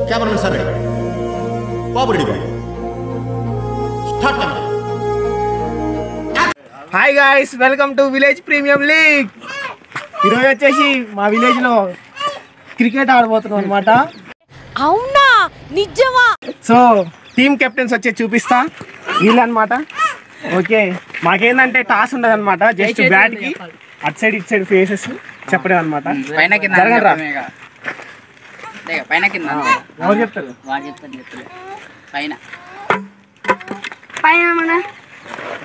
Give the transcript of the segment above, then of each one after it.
Cameramen sir ready, Babu ready, start camera. Hi guys, welcome to village premium league. ఈరోజు వచ్చేసి మా village లో cricket ఆడబోతున్నాం అనమాట. అవునా, నిజమా? సో టీమ్ కెప్టెన్స్ వచ్చి చూపిస్తా వీళ్ళు అనమాట. ఓకే, మాకేందంటే టాస్ ఉండదు అనమాట, జస్ట్ బ్యాట్ కి అటు సైడ్ ఇటు సైడ్ ఫేసెస్ చెప్పడం అనమాట. ఎవరు చెప్తారు?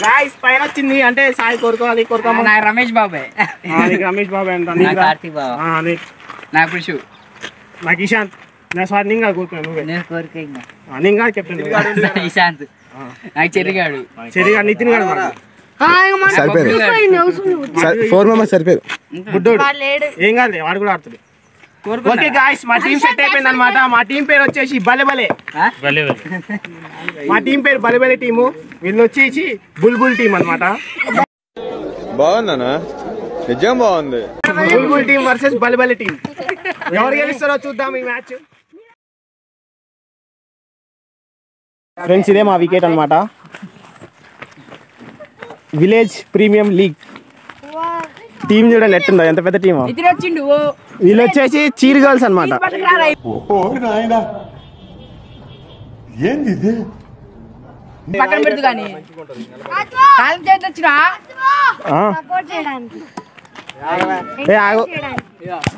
గాయ్స్ పైన వచ్చింది అంటే సాయి కోరుకోవాలి, కోరుకోమా. రమేష్ బాబాయ్, రమేష్ బాబాయ్ అంట, నాకు ఇశాంత్, నా సార్ నింగా కోరుకున్నా, నువ్వే నింగా కెప్టెన్ ఇశాంత్, నాకు చెరిగాడు, నితిన్ గారు సరిపోయారు. గుడ్డోడు ఏం కాదు, వాడు కూడా ఆడుతుంది. ఓకే గాయ్స్, మా టీం సెట్ అయిపోయింది అనమాట. మా టీం పేరు వచ్చేసి బలెబలే. మా టీం పేరు బలెబలే టీము, వీళ్ళు వచ్చేసి బుల్బుల్ టీం అనమాట. బాగుందనా? నిజం బాగుంది. బుల్బుల్ టీం వర్సెస్ బలెబలే టీం. ఎవరు గెలుస్తారో చూద్దాం ఈ మ్యాచ్. ఫ్రెండ్స్, ఇదే మా వికెట్ అనమాట, విలేజ్ ప్రీమియం లీగ్ టీం. చూడాలి ఎట్టుందో, ఎంత పెద్ద టీమ్. వీళ్ళు వచ్చేసి చీర్ గర్ల్స్ అనమాట. పక్కన పెడుతు కానీ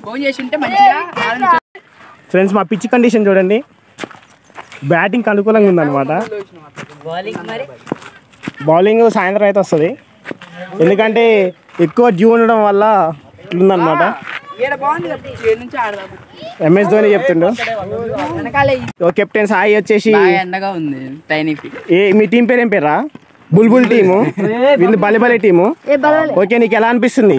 ఫోన్ చేసి ఉంటే మంచిగా. ఫ్రెండ్స్, మా పిచ్ కండిషన్ చూడండి, బ్యాటింగ్ అనుకూలంగా ఉందన్నమాట. బౌలింగ్ సాయంత్రం అయితే వస్తుంది, ఎందుకంటే ఎక్కువ డ్యూ ఉండడం వల్ల ఉందన్నమాట. ఎంఎస్ ధోని చెప్తుండు. కెప్టెన్ సాయి వచ్చేసి మీ టీం పేరు ఏం పేరా? బుల్బుల్ టీము, వీళ్ళు బలెబలే టీము. ఓకే, నీకు ఎలా అనిపిస్తుంది?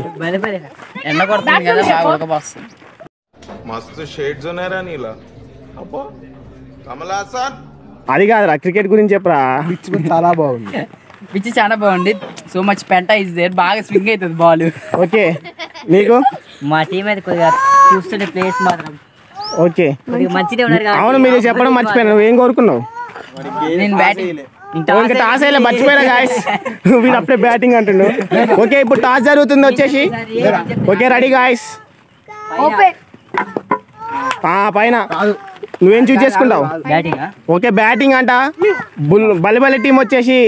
అది కాదురా, క్రికెట్ గురించి చెప్పరా. చాలా బాగుంది, పిచ్ చాలా బాగుంది. సో మచ్ పెంట ఇస్ దేర్, బాగా స్వింగ్ అవుతుంది బాల్. ఓకే, నీకు? మా టీం అయితే కొద్దిగా చూస్తుంటే ప్లేస్ మాత్రం ఓకే మంచిగా ఉన్నారు. అవును, మీరు చెప్పడం మర్చిపోయాను. నువ్వు ఏం కోరుకున్నావు? నేను బ్యాటింగ్. ఇంకా టాస్ అయ్యలే, మర్చిపోయినా గాయస్. వీడు అప్పుడే బ్యాటింగ్ అంటుండు. ఓకే, ఇప్పుడు టాస్ జరుగుతుంది వచ్చేసి. Okay, ready guys. పైన నువ్వేం చూస్ చేసుకుంటావు? ఓకే, బ్యాటింగ్ అంట. బలెబలే టీం వచ్చేసి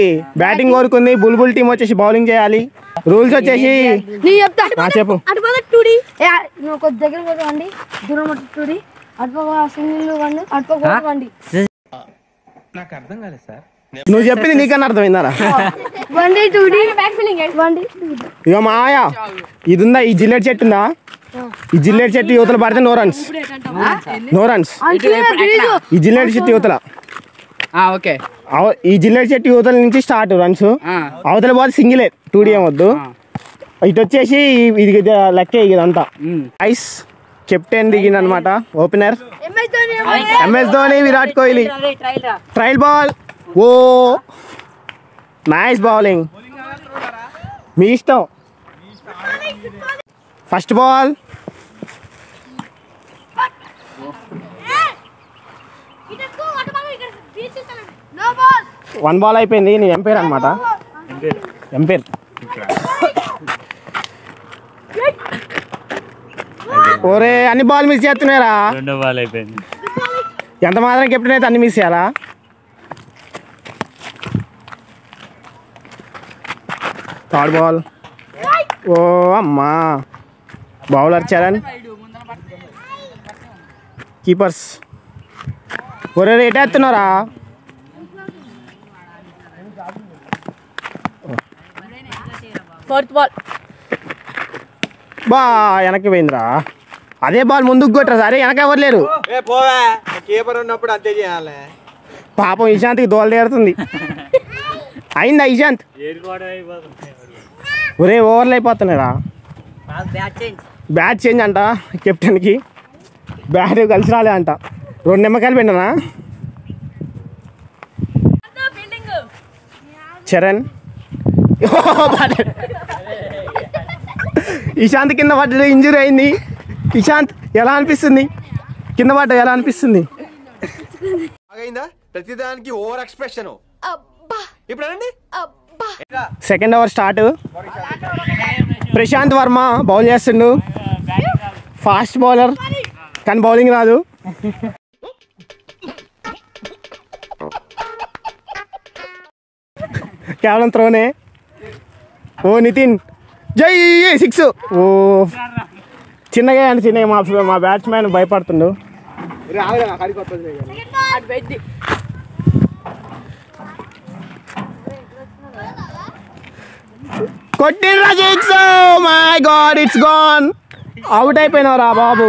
బ్యాటింగ్ కోరుకుంది, బుల్బుల్ టీం వచ్చేసి బౌలింగ్ చేయాలి. రూల్స్ వచ్చేసి చెప్పు. నువ్వు చెప్పింది నీకన్నా అర్థమైందారా? ఇక మాయా, ఇది ఉందా, ఈ జిల్లెట్ చెట్టు ఉందా? ఈ జిల్లెట్ చెట్టు యువతల పడితే నో రన్స్. ఈ జిల్లెట్ చెట్టు యువతల, ఈ జిల్లెట్ చెట్టు యువతల నుంచి స్టార్ట్ రన్స్. అవతల పోతే సింగిలే, 2D ఏం వద్దు. ఇటు వచ్చేసి ఇది లెక్కే ఇదంతా. ఐస్ కెప్టెన్ దిగింది అనమాట, opener MS Dhoni, Virat Kohli. Trial ball. Oh nice bowling, మీ ఇష్టం. First ball. వన్ బాల్ అయిపోయింది. నీ ఎంపైర్ అనమాట, ఎంపైర్. ఓరే, అన్ని బాల్ మిస్ చేస్తున్నారా? రెండో బాల్ అయిపోయింది. ఎంత మాత్రం కెప్టెన్ అయితే అన్ని మిస్ చేయాలా? Third ball. ఓ అమ్మా, బౌలర్ చరణ్. కీపర్స్ ఒరే రేట్ వేస్తున్నారా? Fourth ball. బా వెనక్కి పోయిందిరా. అదే బాల్ ముందుకు కొట్టరా. సరే, వెనక ఎవరు లేరు. పాపం ఇశాంత్కి దోల తీరుతుంది. అయిందా ఇశాంత్? ఒరే, ఓవర్లు అయిపోతున్నారా. బ్యాట్ చేంజ్ అంట కెప్టెన్కి, బ్యాట్ కలిసి రాలే అంట. 2 నిమ్మకాయలు పెట్టినా. చరణ్ ఇశాంత్ కింద పడ్డ, ఇంజురీ అయింది. ఇశాంత్ ఎలా అనిపిస్తుంది? కింద పడ్డ ఎలా అనిపిస్తుంది? ఆగైందా ప్రతిదానికి ఓవర్ ఎక్స్ప్రెషన్ ఇప్పుడు అనండి second over start. Prashanth Varma bowl చేస్తుండు. ఫాస్ట్ బౌలర్ కానీ బౌలింగ్ రాదు. కేవలం త్రోనే. ఓ నితిన్ జై 6. ఓ చిన్నగా అండి చిన్నగా మా బ్యాట్స్మెన్ భయపడుతుండు. కొట్టిండ్రా 6. My god it's gone. Out అయిపోయినావురా బాబు.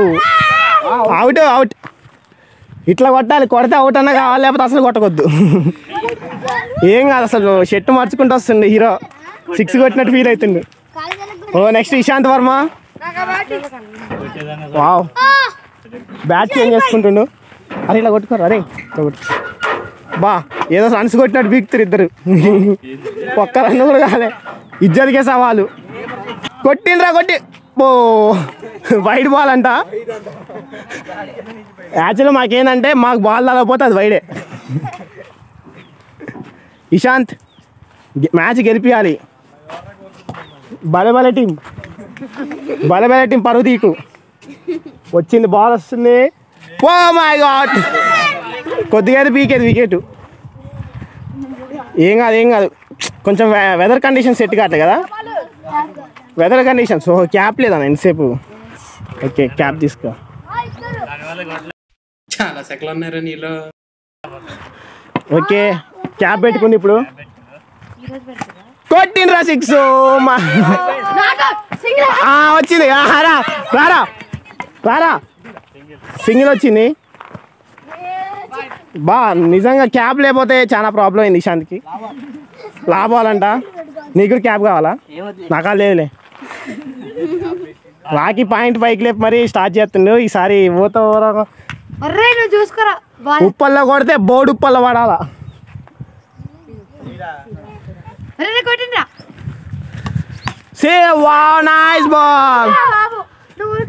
Out out. ఇట్లా కొట్టాలి. కొడితే అవుట్ అన్నా కావాలి, లేకపోతే అసలు కొట్టకొద్దు. ఏం కాదు అసలు. షర్ట్ మార్చుకుంటూ వస్తుంది హీరో. 6 కొట్టినట్టు ఫీల్ అవుతుండు. Oh next Ishant Varma. Wow bat change చేసుకుంటుండు. అరే ఇలా కొట్టుకోరు. అరే ఇట్లా కొట్టు. బా ఏదో రన్స్ కొట్టినట్టు బీక్తారు ఇద్దరు. ఒక్క రన్ కూడా కాలే. ఇద్దరికే సవాలు. కొట్టిండ్రా కొట్టి. ఓ వైడ్ బాల్ అంట. యాక్చువల్గా మాకేందంటే మాకు బాల్ తగకపోతే అది వైడే. ఇషాంత్ మ్యాచ్ గెలిపియాలి. బలబల టీం పరుగు తీకు. వచ్చింది బాల్ వస్తుంది. ఓ మై గాడ్ కొద్దిగా పీకేది వికెట్. ఏం కాదు కొంచెం వెదర్ కండిషన్ సెట్ కావట్లే కదా. Weather conditions. ఓ క్యాప్ లేదన్న ఎంతసేపు. ఓకే క్యాప్ తీసుకో. చాలా సెకలు ఉన్నారు నీలో. ఓకే క్యాప్ పెట్టుకుంది ఇప్పుడు. కొట్టిండ్రా 6. వచ్చింది. రారా సింగిల్ వచ్చింది. బా నిజంగా క్యాప్ లేకపోతే చాలా ప్రాబ్లం అయింది ఇషాంత్కి. లాభాలంట. నీకు కూడా క్యాప్ కావాలా? నాకా లేదులే. రాకి పాయింట్ పైకి లేపు మరి స్టార్ట్ చేస్తుండు. ఈసారి ఉప్పల్లో కొడితే బోర్డు ఉప్పల్లో పడాలా. సే వావ్ నైస్ బాల్. 4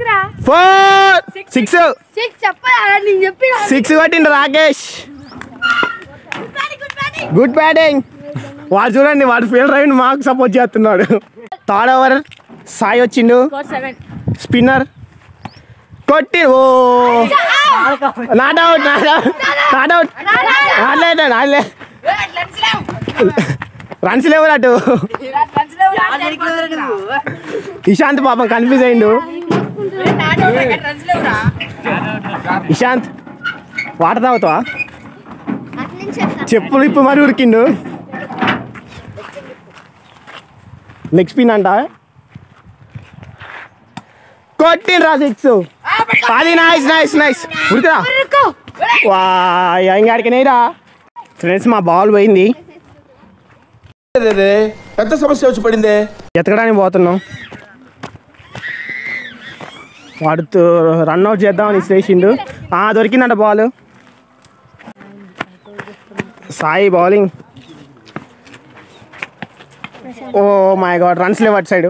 6 కొట్టిండు రాకేష్. Good batting. వాడు చూడండి వాడు ఫీల్డర్ అయ్యి మాకు సపోర్ట్ చేస్తున్నాడు. థర్డ్ ఓవర్ సాయి వచ్చిండు. స్పిన్నర్ కొట్టి. ఓ నాట్ అవుట్. రన్స్ లేవు అటు. ఇషాంత్ పాపం కన్ఫ్యూజ్ అయిండు. ఇషాంత్ వాటర్ తాగుతావా? చెప్పులు ఇప్పుడు మరి ఉరికిండు. లెగ్ స్పిన్ అంట. కొట్టిండ్రా 6. అది నైస్ ఉరికిరా. వా ఇంకాడికినేరా ఫ్రెండ్స్. మా బాల్ పోయింది. పెద్ద సమస్య వచ్చి పడిందే. ఎతకడానికి పోతున్నాం. వాడుతూ రన్అట్ చేద్దామని ఇసిరేసిండు. దొరికిందంట ball. Sai bowling. Oh my god runs లేవు అటు సైడ్.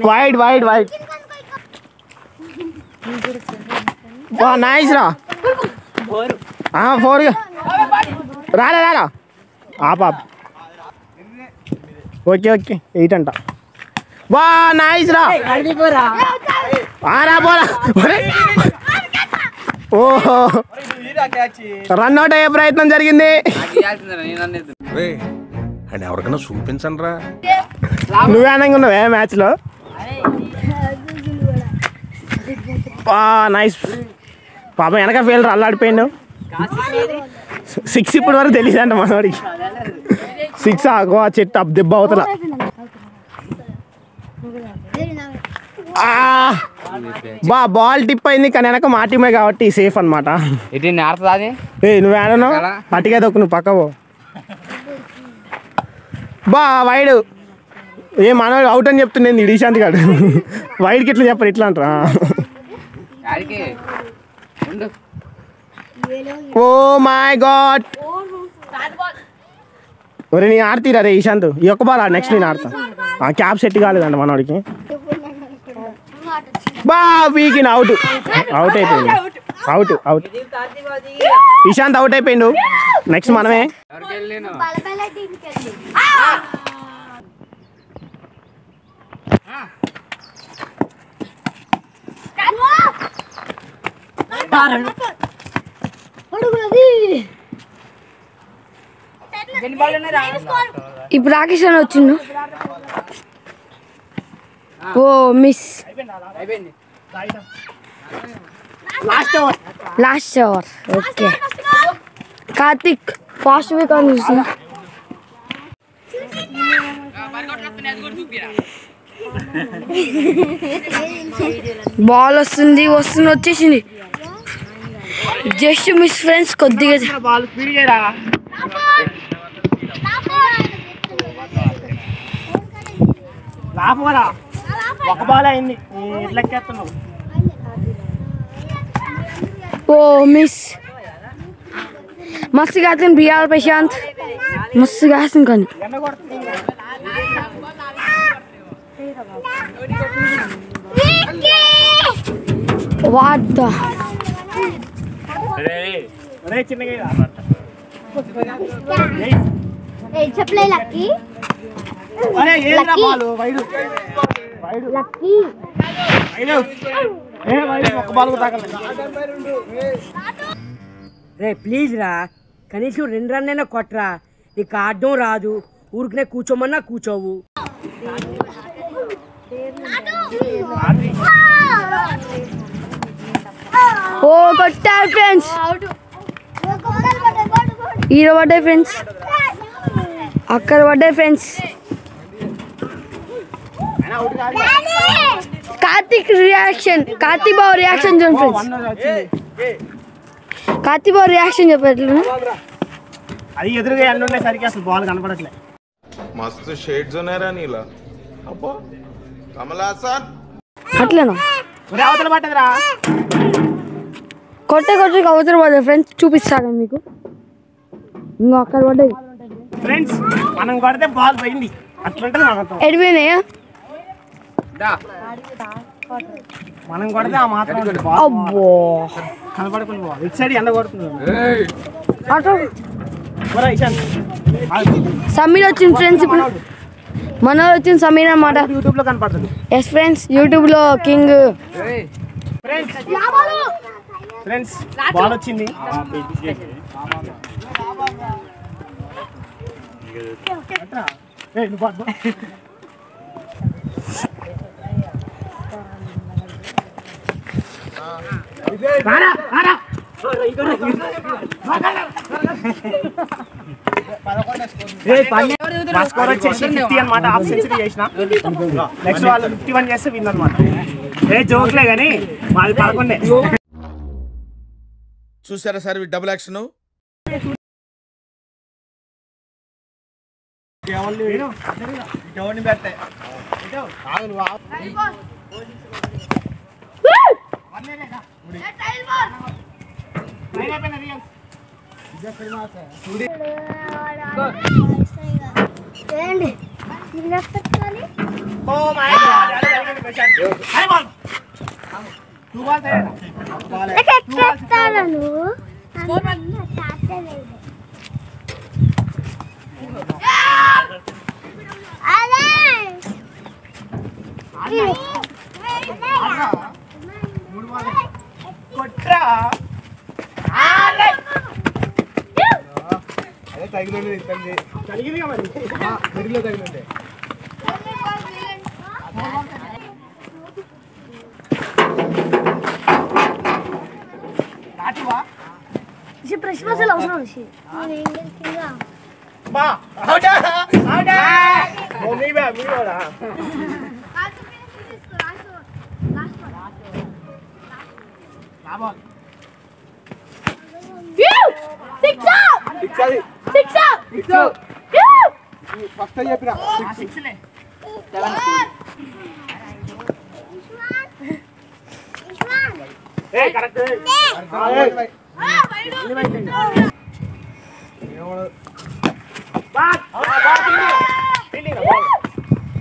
వైడ్ నైస్ రా. 4 రారా. ఆపాప్. ఓకే 8 అంట. వా నైస్ రా. పోరా. ఓహో రన్అట్ అయ్యే ప్రయత్నం జరిగింది. ఎవరికైనా చూపించండి రా. నువ్వే ఆనంగా ఉన్నావే మ్యాచ్లో. నైస్. పాపం వెనక ఫీల్డర్ అల్లాడిపోయిండు. 6 ఇప్పటి వరకు తెలియదు అంట మనవాడికి. 6 ఆగో ఆ చెట్టు దెబ్బ అవుతల. బాల్ టిప్ అయింది కానీ వెనక మా టీమే కాబట్టి సేఫ్ అనమాట. నువ్వు ఆడను పట్టిగా దొక్కు. నువ్వు పక్కవో. వైడ్. మనవాడు అవుట్ అని చెప్తుండేది ఇషాంత్ గారు. వైడ్కి ఇట్లా చెప్పరు ఇట్లా అంటారా. Oh my god. ఒరే నేను ఆడతీరా రే ఇషాంత్. ఈ ఒక్క బాల్ ఆడు. నెక్స్ట్ నేను ఆడతా. క్యాప్ సెట్ కాలేదంట మనవాడికి. బా వీకిన్ అవుట్ అయిపోయింది. అవుట్ ఇషాంత్ అవుట్ అయిపోయిండు. నెక్స్ట్ మనమే. ఇప్పుడు రాకేష్ అని వచ్చిండు. Oh miss. Last over. Okay Karthik fast weak అని చూస్తున్నా. బాల్ వచ్చేసింది. Just miss friends. కొద్దిగా బాల్ స్పీడ్ చేయరా. లాపరా ఒక బాల్ అయింది. ఎట్లెక్కేస్తున్నావు. Oh miss. మస్తు కాసిన బిఆర్ ప్రశాంత్ మస్తు కాసిన కానీ వాట్ చెప్పలే లక్కీ రే ప్లీజ్ రా, కనీసం 2 రన్ అయినా కొట్టరా. నీకు ఆడడం రాదు, ఊరికనే కూర్చోమన్నా కూర్చోవు. ఓ కొట్టారు ఫ్రెండ్స్. హీరో పడ్డాయి ఫ్రెండ్స్, అక్కడ పడ్డాయి ఫ్రెండ్స్. కార్తిక్ బాబు రియాక్షన్ చూడండి ఫ్రెండ్స్. కార్తిక్ బాబు రియాక్షన్ చెప్పట్లు. అది ఎదురుగా ఎండ ఉండేసరికి అసలు బాల్ కనపడట్లే. మస్తు షేడ్స్ ఉన్నారా నీలా. అబ్బో కమలాసన్ అట్లేనా అవతల పట్టదురా. కొట్టే అవసరం పడ్డాయి ఫ్రెండ్స్. చూపిస్తాను మీకు. ఇంకా అక్కడ పడ్డాయి ఫ్రెండ్స్. మనం కొడితే బాల్ పోయింది. అట్లుంటే ఎడిపోయినాయా. మనం కొడితే ఆ మాత్రం అబ్బో కనపడకుండా బాల్ ఇటు సైడ్ ఎండ కొడుతుంది. సమీర్ వచ్చింది ఫ్రెండ్స్. ఇప్పుడు మన వచ్చింది సమీర్ అన్నమాట. యూట్యూబ్ లో కనపడుతుంది. ఎస్ ఫ్రెండ్స్, యూట్యూబ్ లో కింగ్. ఫ్రెండ్స్ బాల్ వచ్చింది. స్కోర్ వచ్చేసి 50 అనమాట. హాఫ్ సెంచరీ చేసిన. నెక్స్ట్ వాళ్ళు 51 చేస్తే విన్ అనమాట. ఏ జోక్లే కానీ మాది 11. చూసారా sir double action.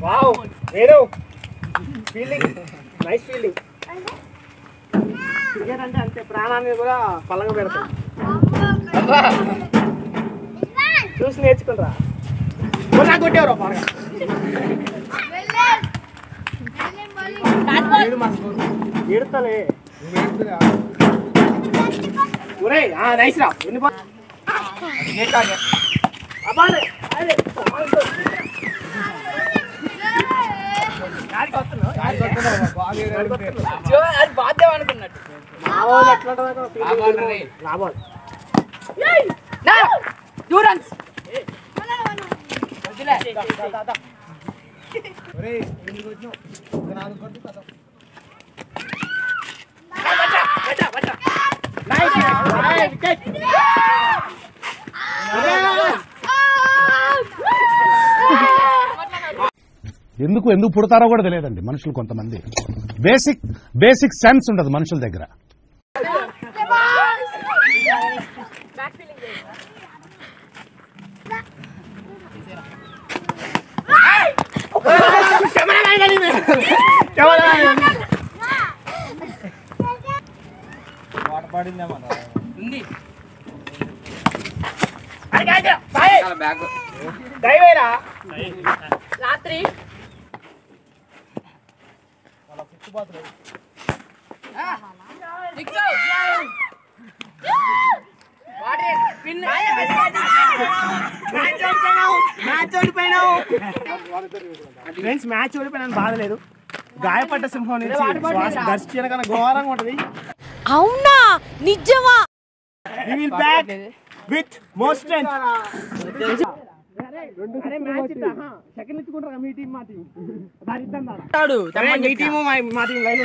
Wow, fielding, nice fielding. Cricket అంటే అంతే, ప్రాణాన్ని కూడా పలంగా పెడతాం. చూసి నేర్చుకుంటారా కొట్టేవరా బాగా ఏడుతలే ఒరే నైస్ రా ఎన్ని ఎందుకు పుడతారో కూడా తెలియదండి మనుషులు. కొంతమంది బేసిక్ సెన్స్ ఉండదు మనుషుల దగ్గర. రాత్రి ఫ్రెండ్స్ మ్యాచ్ ఓడిపోయినా బాధలేదు. గాయపడ్డ సింహం నుంచి దర్శన కన్నా ఘోరంగా ఉంటది. అవునా నిజమా? With more strength. సెకండ్ ఇచ్చుకుంటారా మీ టీం మా టీం మీ టీము మా టీం లైన్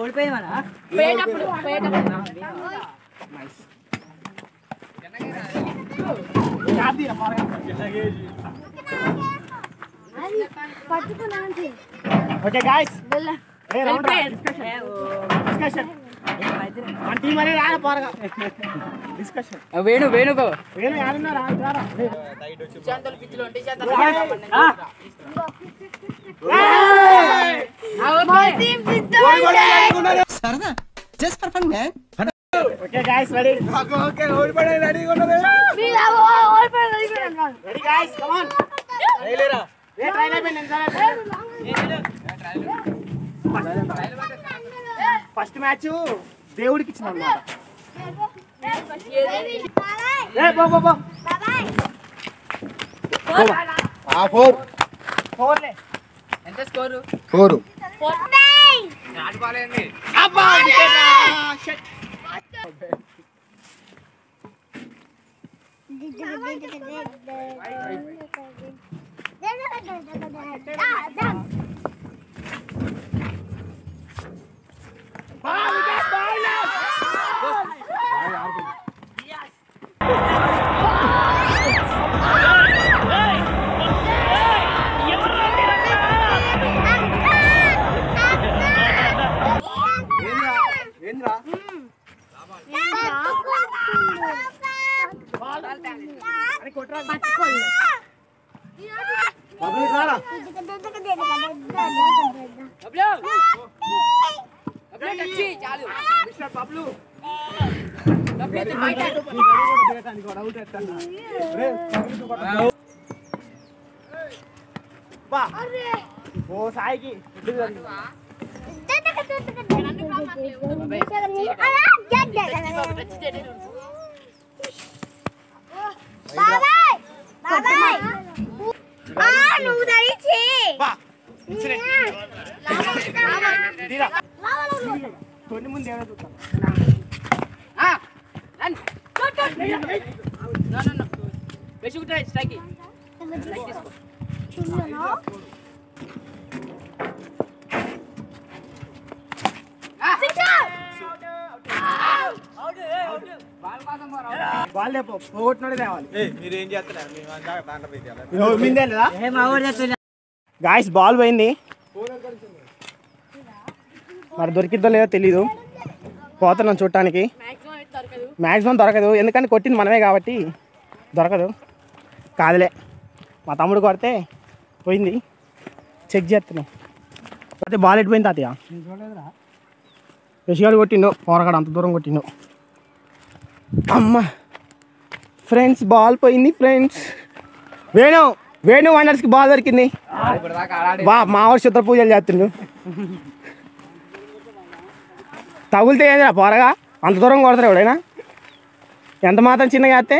ఓడిపోయింది మన ఓకే గాయ్స్ డిస్కషన్ మన టీం అనేది రారా పోరగా డిస్కషన్. వేణు యాడున్నారా సరదా just for fun man. Okay guys ready. Okay ఓడిపోయి రెడీగా ఉన్నది. Ready guys come on. రైలేరా ఏ ట్రైల్ అయిపోయింది నిమిషాలు. ఫస్ట్ మ్యాచ్ దేవుడికి ఇచ్చిన అన్నమాట. ఎంత స్కోరు? 4. ఓ సాయికి కొన్ని ముందు ఏమైనా చూస్తాను. వాళ్ళే పోగొట్టినోడే తేవాలి. మీరేం చేస్తున్నారు? గాయస్ బాల్ పోయింది, మరి దొరికిద్దో లేదో తెలీదు. పోతున్నాం చూడటానికి. మ్యాక్సిమం దొరకదు, ఎందుకంటే కొట్టింది మనమే కాబట్టి దొరకదు. కాదులే, మా తమ్ముడు కొడితే పోయింది, చెక్ చేస్తున్నాం. అదే బాల్ ఎట్టిపోయింది తాతయ్య యశ్గాడు కొట్టిండు పోరగాడు అంత దూరం కొట్టిండు అమ్మ ఫ్రెండ్స్ బాల్ పోయింది ఫ్రెండ్స్ వేణు వండర్స్కి బాల్ దొరికింది మావాడు చిత్ర పూజలు చేస్తుండు తగులితే ఏందిరా పోరగా అంత దూరం కొడతారు ఎవడైనా ఎంత మాత్రం చిన్నగా వేస్తే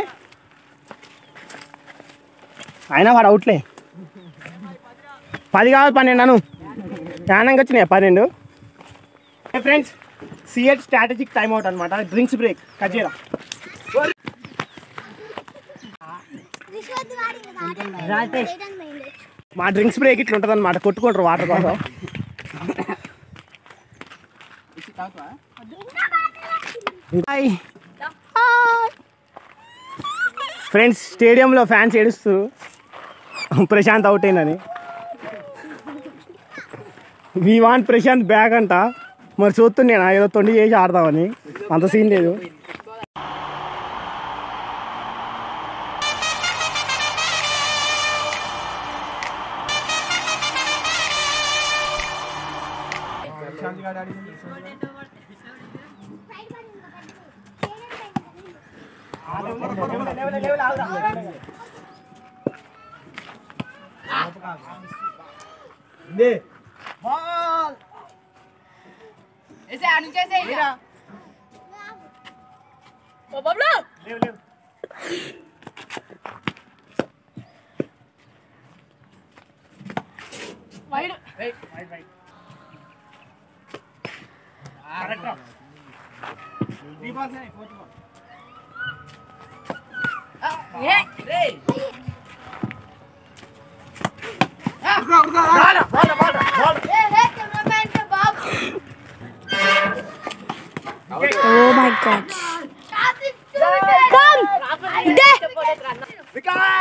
అయినా వాడు అవుట్లే 10 కావాలి 12 అను జ్ఞానంగా వచ్చినాయి 12 ఫ్రెండ్స్ సిఎట్ స్ట్రాటజిక్ టైమ్ అవుట్ అనమాట డ్రింక్స్ బ్రేక్ కజీరా మా డ్రింక్స్ బ్రేక్ ఇట్లా ఉంటుంది అనమాట కొట్టుకుంటారు వాటర్ కోసం ఫ్రెండ్స్ స్టేడియంలో ఫ్యాన్స్ ఏడుస్తూ ప్రశాంత్ అవుట్ అయిందని వి వాంట్ ప్రశాంత్ బ్యాక్ అంట మరి చూస్తున్నాను ఏదో తొండి చేసి ఆడదామని అంత సీన్ లేదు Oh my god. Come!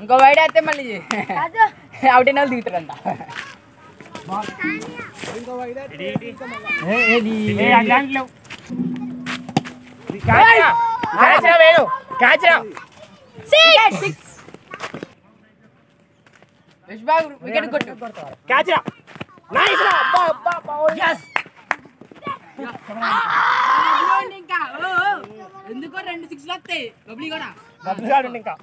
ఇంకో వైడ్ అయితే మళ్ళీ అవుట్ అయిన వాళ్ళు దిగుతారంట వికెట్ కొట్టు ఇంకా ఎందుకో 2 6 వస్తాయి బబ్లీ కూడా ఇంకా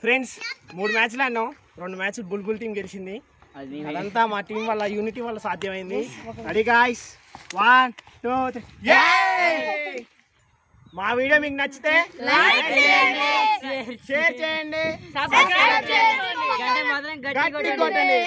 ఫ్రెండ్స్ 3 మ్యాచ్లు ఆడినాం 2 మ్యాచ్లు బుల్బుల్ టీం గెలిచింది అదంతా మా టీం వల్ల యూనిటీ వల్ల సాధ్యమైంది రెడీ గాయ్స్ 1 2 3 మా వీడియో మీకు నచ్చితే లైక్ చేయండి షేర్ చేయండి సబ్స్క్రైబ్ చేయండి గంట మాత్రం గట్టి కొట్టండి